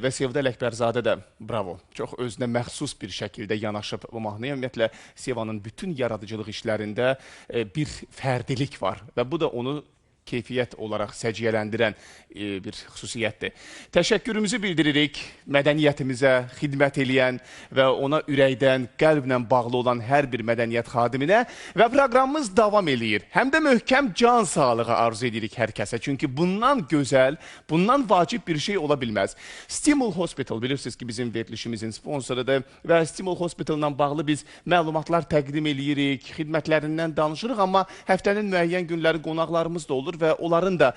Və Sevda Ələkbərzadə də bravo, çox özünə məxsus bir şəkildə yanaşıb bu mahnıya. Ümumiyyətlə, Sevanın bütün yaradıcılıq işlərində bir fərdilik var və bu da onu keyfiyyət olaraq səciyyələndirən bir xüsusiyyətdir. Təşəkkürümüzü bildiririk mədəniyyətimizə xidmət eləyən və ona ürəkdən, qəlblə bağlı olan hər bir mədəniyyət xadiminə və proqramımız davam eləyir. Həm də möhkəm can sağlığı arzu edirik hər kəsə. Çünki bundan gözəl, bundan vacib bir şey ola bilməz. Stimul Hospital bilirsiniz ki, bizim verilişimizin sponsorudur və Stimul Hospital-la bağlı biz məlumatlar təqdim eləyirik, xidmətlərindən danışırıq, amma həftənin müəyyən günləri qonaqlarımız da olur və onların da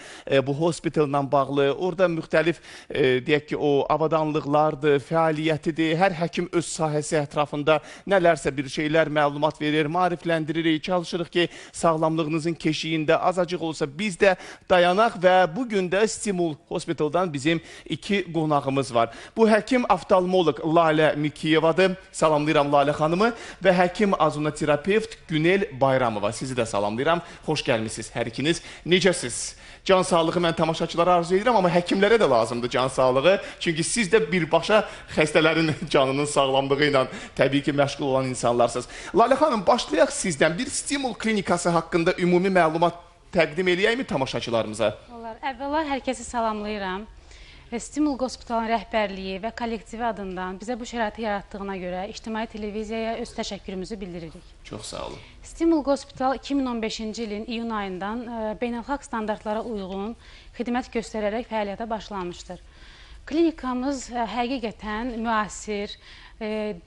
bu hospitalla bağlı, orada müxtəlif, deyək ki, o avadanlıqlardır, fəaliyyətidir, hər həkim öz sahəsi ətrafında nələrsə bir şeylər məlumat verir, maarifləndiririk, çalışırıq ki, sağlamlığınızın keşiyində azacıq olsa biz də dayanaq və bugün də Stimul Hospitaldan bizim 2 qonağımız var. Bu həkim oftalmoloq Lalə Mikiyevadır, salamlayıram Lalə xanımı və həkim azonoterapevt Günel Bayramova. Sizi də salamlayıram, xoş gəlmişsiniz hər ikiniz. Necəsiz? Can sağlığı mən tamaşaçılara arzu edirəm, amma həkimlərə də lazımdır can sağlığı. Çünki siz də birbaşa xəstələrin canının sağlamlığı ilə təbii ki, məşğul olan insanlarsınız. Lalə xanım, başlayaq sizdən. Bir stimul klinikası haqqında ümumi məlumat təqdim eləyəkmi tamaşaçılarımıza? Əvvəla hər kəsi salamlayıram. Stimul Hospitalın rəhbərliyi və kollektivi adından bizə bu şəraiti yaratdığına görə İctimai Televiziyaya öz təşəkkürümüzü bildiririk. Çox sağ olun. Stimul Hospital 2015-ci ilin iyun ayından beynəlxalq standartlara uyğun xidmət göstərərək fəaliyyətə başlamışdır. Klinikamız həqiqətən müasir,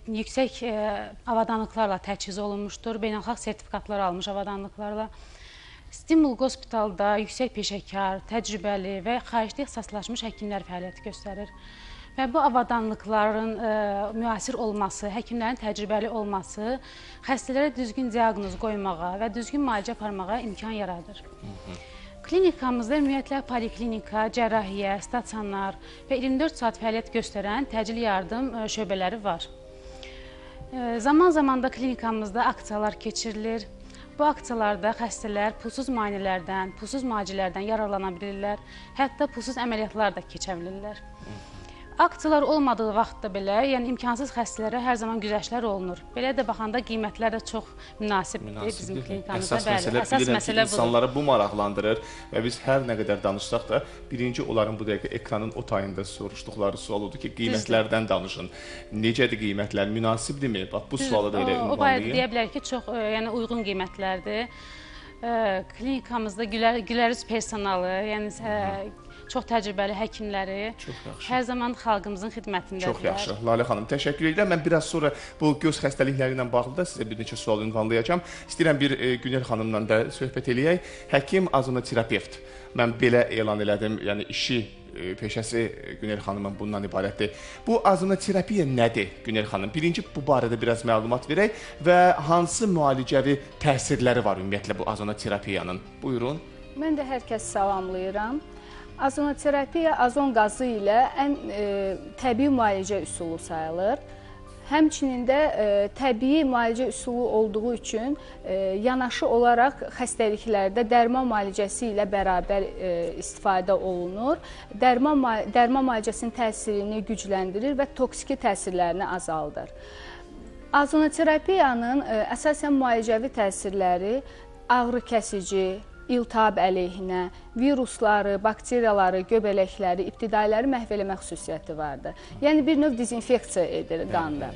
yüksək avadanlıqlarla təchiz olunmuşdur, beynəlxalq sertifikatlar almış avadanlıqlarla. Stimul Hospitalda yüksək peşəkar, təcrübəli və xaricdə ixtisaslaşmış həkimlər fəaliyyət göstərir. Və bu avadanlıqların müasir olması, həkimlərin təcrübəli olması xəstələrə düzgün diaqnoz qoymağa və düzgün müalicə aparmağa imkan yaradır. Klinikamızda ümumiyyətlə poliklinika, cərrahiyyə, stasionar və 24 saat fəaliyyət göstərən təcili yardım şöbələri var. Zaman-zaman da klinikamızda aksiyalar keçirilir. Bu aksiyalarda xəstələr pulsuz müayinələrdən, pulsuz müalicələrdən yararlana bilirlər, hətta pulsuz əməliyyatlar da keçə bilirlər. Aksiyalar olmadığı vaxtda belə, yəni imkansız xəstələrə hər zaman güzəştlər olunur. Belə də baxanda qiymətlər də çox münasibdir bizim klinikamızda. Əsas məsələ budur. İnsanları bu maraqlandırır və biz hər nə qədər danışsaq da, birinci onların bu dəqiqə ekranın o tayında soruşduqları sual odur ki, qiymətlərdən danışın. Necədir qiymətlər, münasibdirmi? Bax, bu sualı da elə ünvanlayın. O barədə deyə bilər ki, çox uyğun qiymətlərdir. Klinikamızda gülərüz personalı, yəni çox təcrübəli həkimləri hər zaman xalqımızın xidmətindədirlər. Çox yaxşı. Lalə xanım, təşəkkür edirəm. Mən biraz sonra bu göz xəstəlikləri ilə bağlı da sizə bir neçə sual ünvanlayacağam. İstəyirəm bir Günel xanımla da söhbət eləyək. Həkim azonoterapevt. Mən belə elan elədim, yəni işi, peşəsi Günel xanımın bundan ibarətdir. Bu azonoterapiya nədir Günel xanım? Birinci bu barədə biraz məlumat verək və hansı müalicəvi təsirləri var ümumiyyətlə bu azonoterapiyanın? Buyurun. Mən də hər kəsi salamlayıram. Azonoterapiya azon qazı ilə ən təbii müalicə üsulu sayılır. Həmçinin də təbii müalicə üsulu olduğu üçün yanaşı olaraq xəstəliklərdə dərman müalicəsi ilə bərabər istifadə olunur. Dərman müalicəsinin təsirini gücləndirir və toksiki təsirlərini azaldır. Azonoterapiyanın əsasən müalicəvi təsirləri ağrı kəsici, iltihab əleyhinə, virusları, bakteriyaları, göbələkləri, ibtidailəri məhv eləmə xüsusiyyəti vardır. Yəni bir növ dezinfeksiya edir qanda.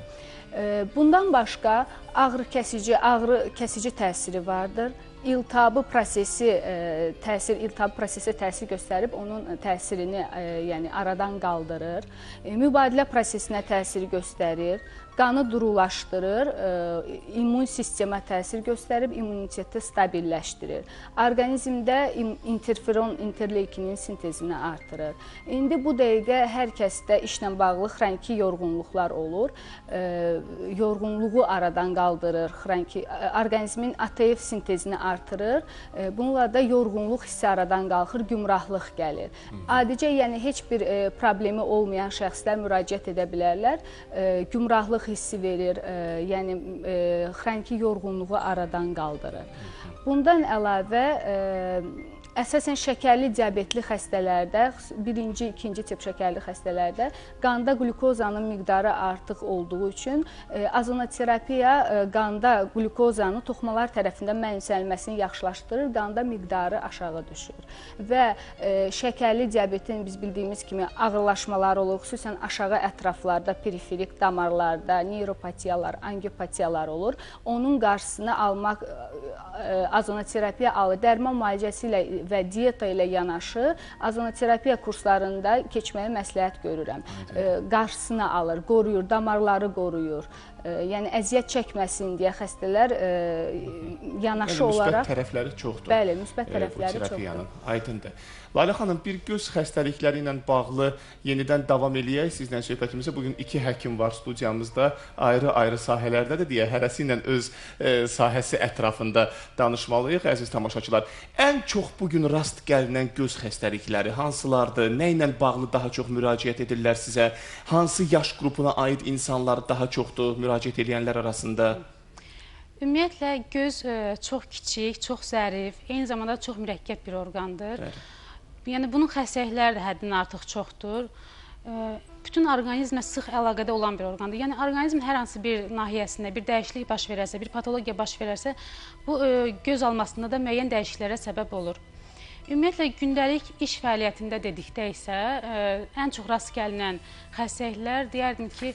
Bundan başqa ağrı kəsici təsiri vardır. İltihabı prosesi təsir göstərib onun təsirini yəni aradan qaldırır. Mübadilə prosesinə təsir göstərir. Qanı durulaşdırır, immun sistemə təsir göstərib, immuniteti stabilləşdirir. Orqanizmdə interferon, interleykinin sintezini artırır. İndi bu dəqiqə hər kəsdə işlə bağlı xroniki yorğunluqlar olur. Yorğunluğu aradan qaldırır, orqanizmin ATF sintezini artırır. Bununla da yorğunluq hissi aradan qalxır, gümrahlıq gəlir. Adicə, yəni heç bir problemi olmayan şəxslər müraciət edə bilərlər. Gümrahlıq hissi verir, yəni xroniki yorğunluğu aradan qaldırır. Bundan əlavə, əsasən şəkərli diabetli xəstələrdə, birinci, ikinci tip şəkərli xəstələrdə qanda qlükozanın miqdarı artıq olduğu üçün azonoterapiya qanda qlükozanı toxumalar tərəfindən mənimsənilməsini yaxşılaşdırır, qanda miqdarı aşağı düşür. Və şəkərli diabetin biz bildiyimiz kimi ağırlaşmalar olur, xüsusən aşağı ətraflarda, periferik damarlarda, neuropatiyalar, angiopatiyalar olur. Onun qarşısını almaq azonoterapiya alır. Dərman müalicəsi ilə və diyeta ilə yanaşı azonoterapiya kurslarında keçməyi məsləhət görürəm. Qarşısını alır, qoruyur, damarları qoruyur. Yəni əziyyət çəkməsin deyə xəstələr yanaşı olaraq... Müsbət tərəfləri çoxdur. Bəli, müsbət tərəfləri bu çoxdur. terapiyanın, aydındır. Lalə xanım, bir göz xəstəlikləri ilə bağlı yenidən davam eləyək sizlə söhbətimizə. Bugün iki həkim var studiyamızda, ayrı-ayrı sahələrdə də deyə hərəsi ilə öz sahəsi ətrafında danışmalıyıq, əziz tamaşaçılar. Ən çox bugün rast gəlinən göz xəstəlikləri hansılardır? Nə ilə bağlı daha çox müraciət edirlər sizə? Hansı yaş qrupuna aid insanlar daha çoxdur müraciət edənlər arasında? Ümumiyyətlə, göz çox kiçik, çox zərif, eyni zamanda çox mürəkkəb bir orqandır. Yəni, bunun xəstəlikləri də həddindən artıq çoxdur. Bütün orqanizmlə sıx əlaqədə olan bir orqandır. Yəni, orqanizmin hər hansı bir nahiyəsində bir dəyişiklik baş verərsə, bir patologiya baş verərsə, bu göz almasında da müəyyən dəyişikliklərə səbəb olur. Ümumiyyətlə, gündəlik iş fəaliyyətində dedikdə isə ən çox rast gəlinən xəstəliklər deyərdim ki,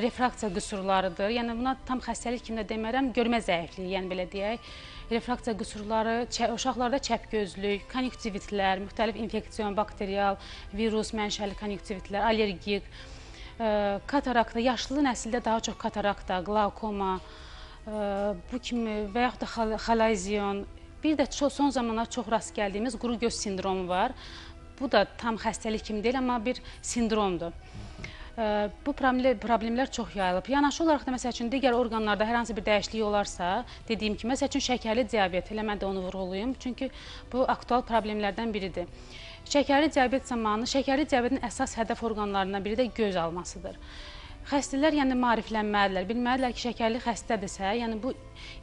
refraksiya qüsurlarıdır. Yəni, buna tam xəstəlik kimi də demərəm, görmə zəifliyi, yəni belə deyək. Refraksiya qüsurları, uşaqlarda çəpgözlük, konjunktivitlər, müxtəlif infeksion, bakterial, virus mənşəli konjunktivitlər, allergik, katarakta, yaşlı nəsildə daha çox katarakta, qlaukoma, bu kimi və yaxud da xalaziyon. Bir də son zamanlar çox rast gəldiyimiz quru göz sindromu var. Bu da tam xəstəlik kimi deyil, amma bir sindromdur. Bu problemlər çox yayılıb. Yanaşı olaraq da, məsəl üçün, digər orqanlarda hər hansı bir dəyişiklik olarsa, dediyim kimi, məsəl üçün, şəkərli diabet, elə mən də onu vurğulayım, çünki bu aktual problemlərdən biridir. Şəkərli diabet zamanı, şəkərli diabetin əsas hədəf orqanlarından biri də göz almasıdır. Xəstələr yəni maariflənməlidirlər, bilməlidirlər ki, şəkərli xəstədirsə, yəni bu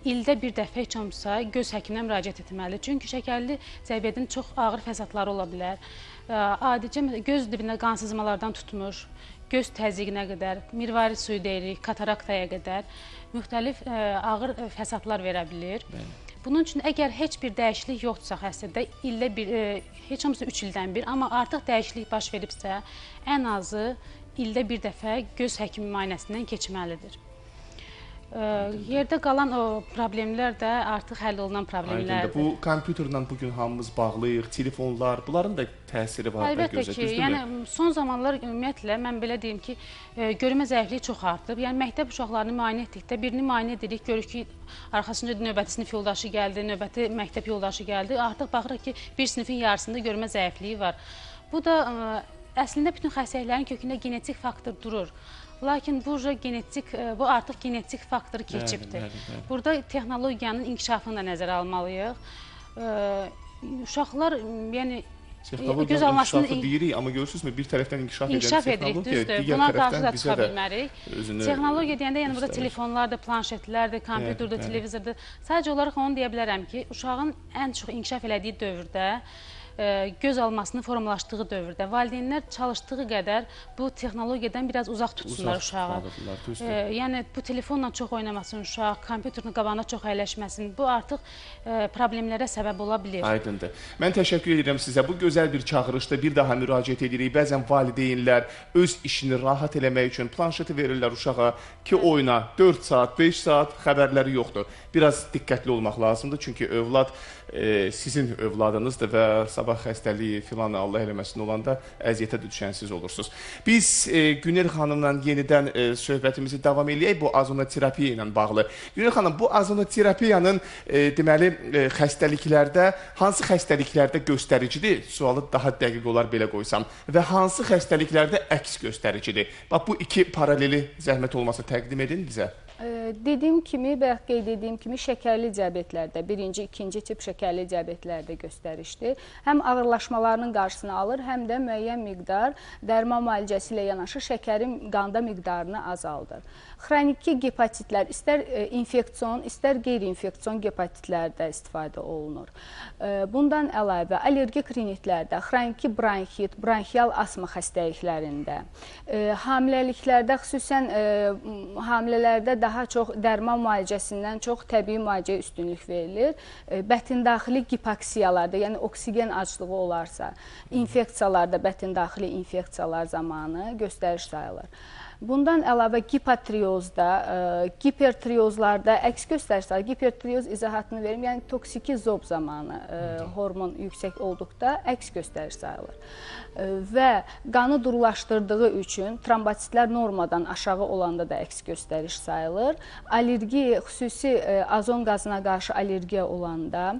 ildə bir dəfə heç olmasa göz həkiminə müraciət etməlidir. Çünki şəkərli diabetin çox ağır fəsadları ola bilər. Adicə göz dibində qan sızmalardan tutmuş, göz təzyiqinə qədər, mirvari suyu deyirik, kataraktaya qədər müxtəlif ağır fəsadlar verə bilir. Bunun üçün əgər heç bir dəyişiklik yoxdursa xəstədə, ildə bir, heç olmasa 3 ildən bir, amma artıq dəyişiklik baş veribsə, ən azı ildə bir dəfə göz həkimi müayinəsindən keçməlidir. Yerdə qalan o problemlər də artıq həll olunan problemlərdir. Bu kompüterlə bugün hamımız bağlıyıq, telefonlar, bunların da təsiri var da gözə, düzdürmü? Yəni son zamanlar ümumiyyətlə mən belə deyim ki, görmə zəifliyi çox artıb. Yəni məktəb uşaqlarını müayinə etdikdə birini müayinə edirik, görürük ki, arxasınca növbəti sinif yoldaşı gəldi, növbəti məktəb yoldaşı gəldi. Artıq baxırıq ki, bir sinifin yarısında görmə zəifliyi var. Bu da əslində bütün xəstəliklərin kökündə genetik faktor durur. Lakin bu artıq genetik faktoru keçibdir. Burada texnologiyanın inkişafını da nəzərə almalıyıq. Uşaqlar, yəni göz almasını deyirik, amma görürsünüzmü, bir tərəfdən inkişaf edən texnologiya, digər buna qarşı tərəfdən da bizə çıxa də bilmərik. özünü Texnologiya deyəndə, yəni burada telefonlardır, planşetlərdir, kompüterdir, televizordur. Sadəcə olaraq onu deyə bilərəm ki, uşağın ən çox inkişaf elədiyi dövrdə, göz almasını formalaşdığı dövrdə valideynlər çalışdığı qədər bu texnologiyadan biraz uzaq tutsunlar uşağı. Yəni bu telefonla çox oynamasın uşaq, kompüterin qabağına çox əyləşməsin. Bu artıq problemlərə səbəb ola bilir. Aydındır. Mən təşəkkür edirəm sizə. Bu gözəl bir çağırışda bir daha müraciət edirik. Bəzən valideynlər öz işini rahat eləmək üçün planşeti verirlər uşağa ki, oyna 4 saat, 5 saat, xəbərləri yoxdur. Biraz diqqətli olmaq lazımdır. Çünki övlad sizin övladınızdır və sabah xəstəliyi filan Allah eləməsin olanda əziyyətə düşən siz olursunuz. Biz Günel xanımla yenidən söhbətimizi davam eləyək bu azonoterapiya ilə bağlı. Günel xanım, bu azonoterapiyanın deməli xəstəliklərdə, hansı xəstəliklərdə göstəricidir? Sualı daha dəqiq olar belə qoysam. Və hansı xəstəliklərdə əks göstəricidir? Bax, bu iki paraleli zəhmət olmasa təqdim edin bizə. Dediyim kimi, bayaq qeyd ediyim kimi şəkərli diabetlərdə, birinci, ikinci tip şəkərli diabetlərdə göstərişdir. Həm ağırlaşmalarının qarşısını alır, həm də müəyyən miqdar dərman müalicəsi ilə yanaşı şəkərin qanda miqdarını azaldır. Xroniki gepatitlər istər infeksion, istər qeyri-infeksion gepatitlərdə istifadə olunur. Bundan əlavə, allergik rinitlərdə, xroniki bronxit, bronxial asma xəstəliklərində, hamiləliklərdə, xüsusən hamilələrdə daha çox dərman müalicəsindən çox təbii müalicəyə üstünlük verilir. Bətindaxili gipoksiyalarda, yəni oksigen aclığı olarsa, infeksiyalarda, bətindaxili infeksiyalar zamanı göstəriş sayılır. Bundan əlavə gipotriozda, hipertriozlarda əks göstəriş sayılır. Hipertrioz izahatını verim, yəni toksiki zob zamanı hormon yüksək olduqda əks göstəriş sayılır. Və qanı durulaşdırdığı üçün trombositlər normadan aşağı olanda da əks göstəriş sayılır. Allergi, xüsusi azon qazına qarşı allergiya olanda,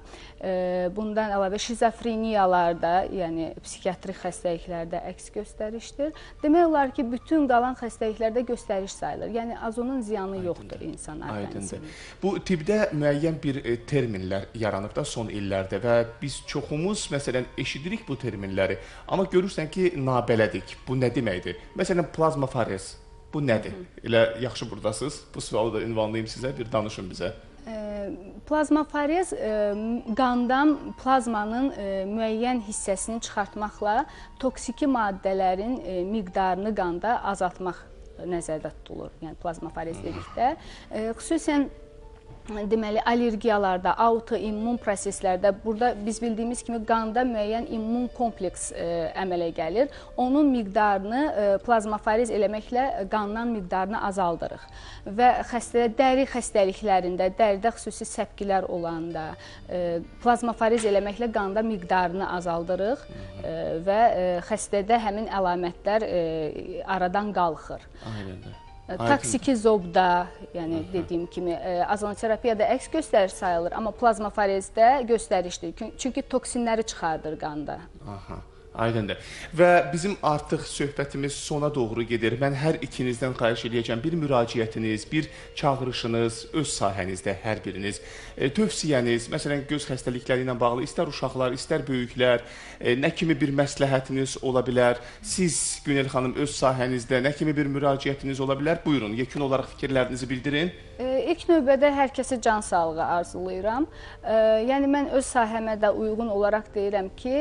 bundan əlavə şizofreniyalarda, yəni psixiatrik xəstəliklərdə əks göstərişdir. Demək olar ki, bütün qalan xəstəliklərdə göstəriş sayılır. Yəni azonun ziyanı yoxdur insan orqanizminə. Bu tibdə müəyyən bir terminlər yaranıb da son illərdə və biz çoxumuz məsələn eşidirik bu terminləri, amma görürsən ki, nabələdik. Bu nə deməkdir? Məsələn, plazmafarez. Bu nədir? Elə yaxşı buradasınız. Bu sualı da ünvanlayım sizə, bir danışın bizə. Plazmafarez qandan plazmanın müəyyən hissəsini çıxartmaqla toksiki maddələrin miqdarını qanda azaltmaq nəzərdə tutulur. Yəni plazmafarez dedikdə xüsusən deməli allergiyalarda, autoimmun proseslərdə burada biz bildiyimiz kimi qanda müəyyən immun kompleks əmələ gəlir. Onun miqdarını plazmafarez eləməklə qandan miqdarını azaldırıq. Və dəri xəstəliklərində, dəridə xüsusi səpkilər olanda plazmafarez eləməklə qanda miqdarını azaldırıq və xəstədə həmin əlamətlər aradan qalxır. Toksiki zobda, yəni dediyim kimi, azonoterapiyada əks göstəriş sayılır, amma plazmafarezdə göstərişdir. Çünki toksinləri çıxardır qanda. Aydındır. Və bizim artıq söhbətimiz sona doğru gedir. Mən hər ikinizdən xahiş edəcəm, bir müraciətiniz, bir çağırışınız, öz sahənizdə hər biriniz, tövsiyəniz, məsələn, göz xəstəlikləri ilə bağlı, istər uşaqlar, istər böyüklər, nə kimi bir məsləhətiniz ola bilər? Siz, Günel xanım, öz sahənizdə nə kimi bir müraciətiniz ola bilər? Buyurun, yekun olaraq fikirlərinizi bildirin. İlk növbədə hər kəsə can sağlığı arzulayıram. Yəni, mən öz sahəmə də uyğun olaraq deyirəm ki,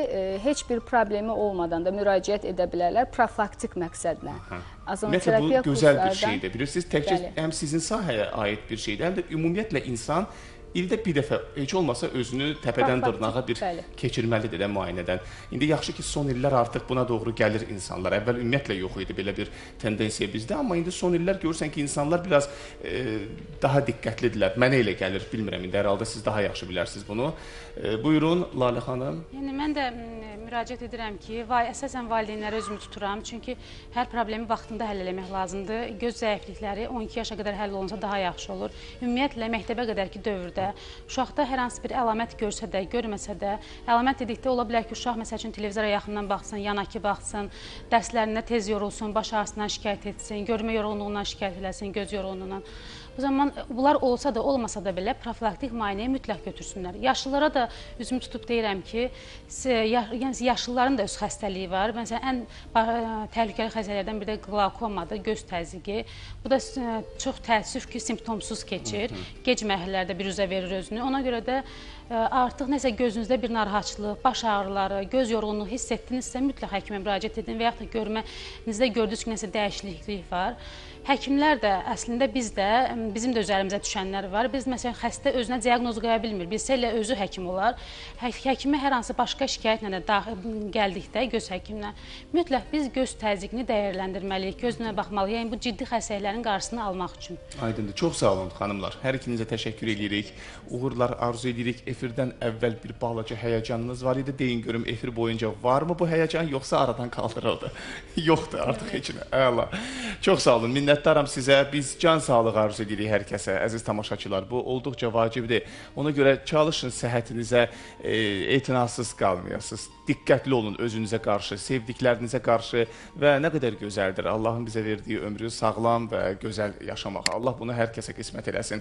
heç bir problemi olmadan da müraciət edə bilərlər profilaktik məqsədlə. Ümumiyyətlə, bu gözəl bir şeydir. Bilirsiniz, təkcə həm sizin sahəyə aid bir şeydir, həm də ümumiyyətlə insan ildə bir dəfə heç olmasa özünü təpədən dırnağa bir keçirməlidir də müayinədən. İndi yaxşı ki, son illər artıq buna doğru gəlir insanlar. Əvvəl ümumiyyətlə yox idi belə bir tendensiya bizdə, amma indi son illər görürsən ki, insanlar biraz daha diqqətlidirlər. Mənə elə gəlir, bilmirəm, indi hər halda siz daha yaxşı bilərsiniz bunu. Buyurun, Lalə xanım. Yəni, mən də müraciət edirəm ki, əsasən valideynlərə özümü tuturam. Çünki hər problemi vaxtında həll eləmək lazımdır. Göz zəiflikləri 12 yaşa qədər həll olunsa daha yaxşı olur. Ümumiyyətlə, məktəbə qədərki dövrdə uşaqda hər hansı bir əlamət görsə də, görməsə də, əlamət dedikdə ola bilər ki, uşaq məsəl üçün televizora yaxından baxsın, yanaki baxsın, dərslərində tez yorulsun, baş ağrısından şikayət etsin, görmə yorğunluğundan şikayət eləsin, göz yorğunluğundan. O zaman bunlar olsa da, olmasa da belə profilaktik müayinəyə mütləq götürsünlər. Yaşlılara da üzümü tutub deyirəm ki, yaşlıların da öz xəstəliyi var. Məsələn, ən təhlükəli xəstəliklərdən biri də qlaukomadır, göz təzyiqi. Bu da çox təəssüf ki, simptomsuz keçir. Gec mərhələlərdə biruzə verir özünü. Ona görə də artıq nəsə gözünüzdə bir narahatçılıq, baş ağrıları, göz yorğunluğu hiss etdinizsə mütləq həkimə müraciət edin və yaxud da görmənizdə gördünüz ki, nəsə dəyişiklik var. Həkimlər də, əslində biz də, bizim də üzərimizə düşənlər var. Biz, məsələn, xəstə özünə diaqnoz qoya bilmir. Bilsə elə özü həkim olar. Həkimə hər hansı başqa şikayətlə də gəldikdə göz həkiminə, mütləq biz göz təzyiqini dəyərləndirməliyik, gözünə baxmalıyıq. Yəni, bu ciddi xəstəliklərin qarşısını almaq üçün. Aydındır. Çox sağ olun, xanımlar. Hər ikinizə təşəkkür edirik. Uğurlar arzu edirik. efirdən əvvəl bir balaca həyəcanınız var idi. Deyin görüm efir boyunca varmı bu həyəcan yoxsa aradan qaldırıldı? Yoxdur artıq heç nə. Əla. Çox sağ olun. Minnətdaram sizə. Biz can sağlığı arzu edirik hər kəsə. Əziz tamaşaçılar, bu olduqca vacibdir. Ona görə çalışın səhhətinizə etinasız qalmayasınız. Diqqətli olun özünüzə qarşı, sevdiklərinizə qarşı və nə qədər gözəldir Allahın bizə verdiyi ömrü sağlam və gözəl yaşamağa. Allah bunu hər kəsə qismət eləsin.